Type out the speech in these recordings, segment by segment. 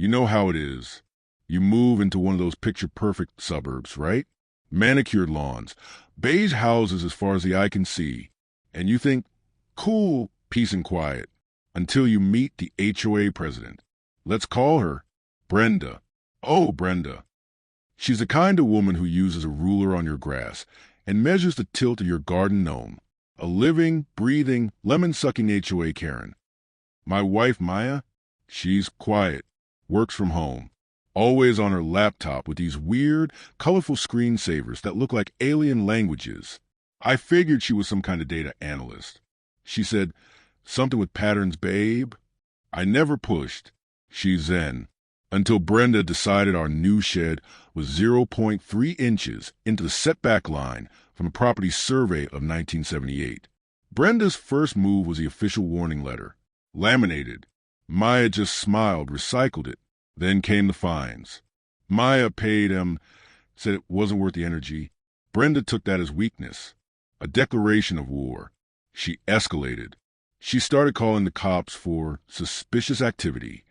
You know how it is. You move into one of those picture-perfect suburbs, right? Manicured lawns, beige houses as far as the eye can see, and you think, cool, peace and quiet, until you meet the HOA president. Let's call her Brenda. Oh, Brenda. She's the kind of woman who uses a ruler on your grass and measures the tilt of your garden gnome. A living, breathing, lemon-sucking HOA Karen. My wife, Maya, she's quiet, works from home, always on her laptop with these weird, colorful screensavers that look like alien languages. I figured she was some kind of data analyst. She said, something with patterns, babe. I never pushed. She's zen. Until Brenda decided our new shed was 0.3 inches into the setback line from a property survey of 1978. Brenda's first move was the official warning letter. Laminated. Maya just smiled, recycled it. Then came the fines. Maya paid him, said it wasn't worth the energy. Brenda took that as weakness, a declaration of war. She escalated. She started calling the cops for suspicious activity.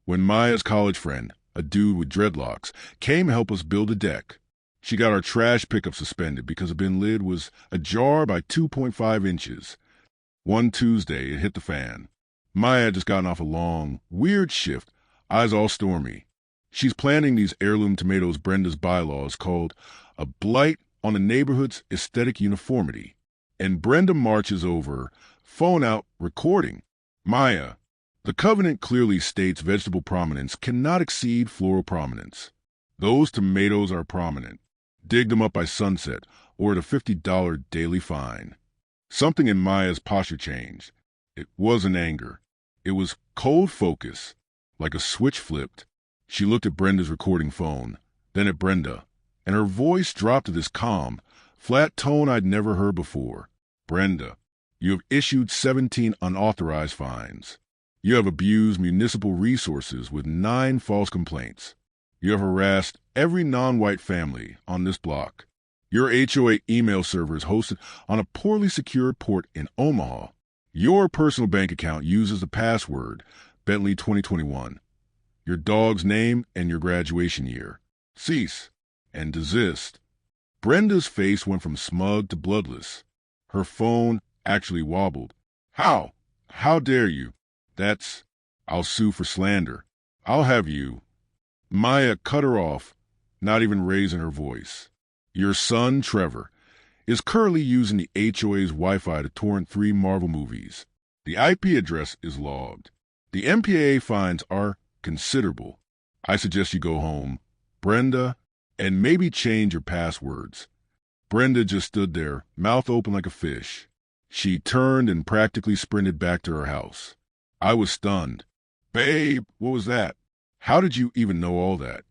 When Maya's college friend, a dude with dreadlocks, came to help us build a deck, she got our trash pickup suspended because the bin lid was ajar by 2.5 inches. One Tuesday, it hit the fan. Maya had just gotten off a long, weird shift, eyes all stormy. She's planting these heirloom tomatoes Brenda's bylaws called a blight on the neighborhood's aesthetic uniformity. And Brenda marches over, phone out, recording. Maya, the covenant clearly states vegetable prominence cannot exceed floral prominence. Those tomatoes are prominent. Dig them up by sunset or at a $50 daily fine. Something in Maya's posture changed. It wasn't anger. It was cold focus, like a switch flipped. She looked at Brenda's recording phone, then at Brenda, and her voice dropped to this calm, flat tone I'd never heard before. Brenda, you have issued 17 unauthorized fines. You have abused municipal resources with 9 false complaints. You have harassed every non-white family on this block. Your HOA email server is hosted on a poorly secured port in Omaha. Your personal bank account uses the password Bentley 2021, your dog's name, and your graduation year. Cease and desist. Brenda's face went from smug to bloodless. Her phone actually wobbled. How? How dare you? I'll sue for slander. I'll have you. Maya cut her off, not even raising her voice. Your son, Trevor, is currently using the HOA's Wi-Fi to torrent 3 Marvel movies. The IP address is logged. The MPAA fines are considerable. I suggest you go home, Brenda, and maybe change your passwords. Brenda just stood there, mouth open like a fish. She turned and practically sprinted back to her house. I was stunned. Babe, what was that? How did you even know all that?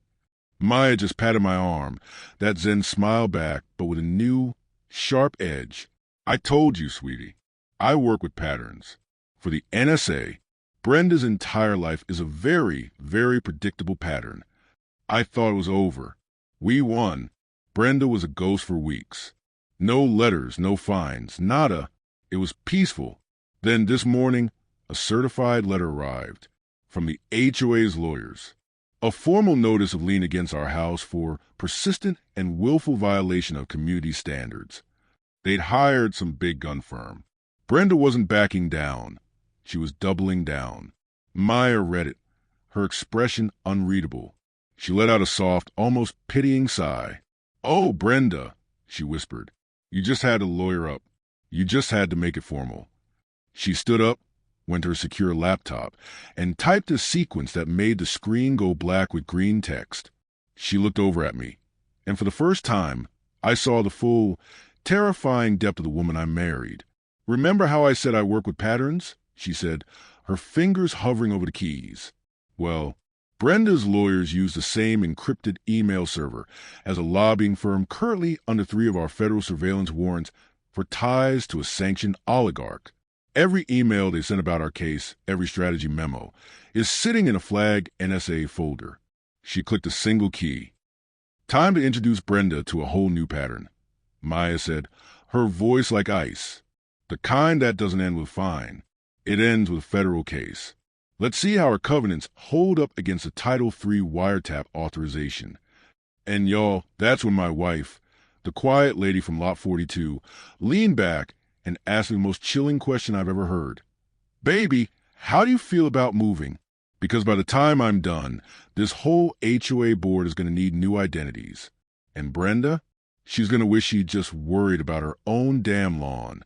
Maya just patted my arm, that zen smile back, but with a new, sharp edge. I told you, sweetie. I work with patterns. For the NSA, Brenda's entire life is a very, very predictable pattern. I thought it was over. We won. Brenda was a ghost for weeks. No letters, no fines, nada. It was peaceful. Then this morning, a certified letter arrived from the HOA's lawyers. A formal notice of lien against our house for persistent and willful violation of community standards. They'd hired some big gun firm. Brenda wasn't backing down. She was doubling down. Maya read it, her expression unreadable. She let out a soft, almost pitying sigh. Oh, Brenda, she whispered. You just had to lawyer up. You just had to make it formal. She stood up, went to her secure laptop, and typed a sequence that made the screen go black with green text. She looked over at me, and for the first time, I saw the full, terrifying depth of the woman I married. Remember how I said I work with patterns? She said, her fingers hovering over the keys. Well, Brenda's lawyers use the same encrypted email server as a lobbying firm currently under 3 of our federal surveillance warrants for ties to a sanctioned oligarch. Every email they sent about our case, every strategy memo, is sitting in a flagged NSA folder. She clicked a single key. Time to introduce Brenda to a whole new pattern. Maya said, her voice like ice. The kind that doesn't end with fine. It ends with federal case. Let's see how our covenants hold up against a Title III wiretap authorization. And y'all, that's when my wife, the quiet lady from Lot 42, leaned back and asked me the most chilling question I've ever heard. Baby, how do you feel about moving? Because by the time I'm done, this whole HOA board is going to need new identities. And Brenda, she's going to wish she'd just worried about her own damn lawn.